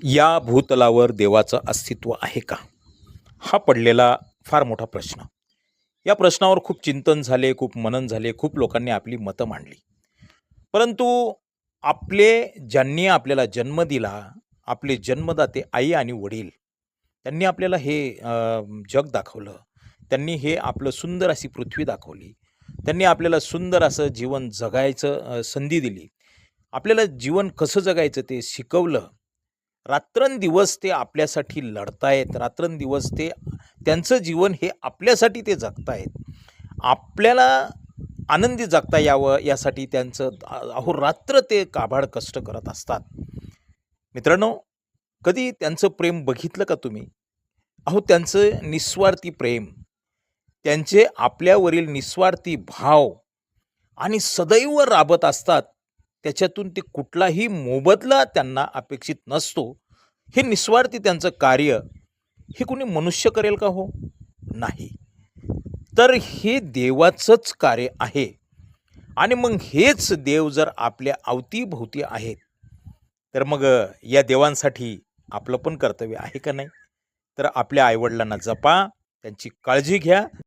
या भूतलावर देवाचं अस्तित्व आहे का? हा पडलेला फार मोठा प्रश्न. या प्रश्नावर खूप चिंतन झाले, खूप मनन झाले, खूप लोकांनी आपली मतं मांडली. परंतु आपले ज्यांनी आपल्याला जन्म दिला, आपले जन्मदाते आई आणि वडील, त्यांनी आपल्याला हे जग दाखवलं. त्यांनी हे आपलं सुंदर अशी पृथ्वी दाखवली. त्यांनी आपल्याला सुंदर असं जीवन जगायचं संधी दिली. आपल्याला जीवन कसं जगायचं ते शिकवलं. रात्रंदिवस ते आपल्यासाठी लढतायत. रात्रंदिवस ते त्यांचं जीवन हे आपल्यासाठी ते जगतायत. आपल्याला आनंदी जगता यावं यासाठी त्यांचं अहोरात्र ते काबाड कष्ट करत असतात. मित्रांनो, कधी त्यांचं प्रेम बघितलं का तुम्ही? अहो, त्यांचं निस्वार्थी प्रेम, त्यांचे आपल्यावरील निस्वार्थी भाव आणि सदैव राबत असतात. त्याच्यातून ते कुठलाही मोबदला त्यांना अपेक्षित नसतो. हे निस्वार्थी त्यांचं कार्य, हे कोणी मनुष्य करेल का हो? नाही. तर हे देवाचंच कार्य आहे. आणि मग हेच देव जर आपल्या अवतीभोवती आहेत, तर मग या देवांसाठी आपलं पण कर्तव्य आहे का नाही? तर आपल्या आईवडिलांना जपा, त्यांची काळजी घ्या.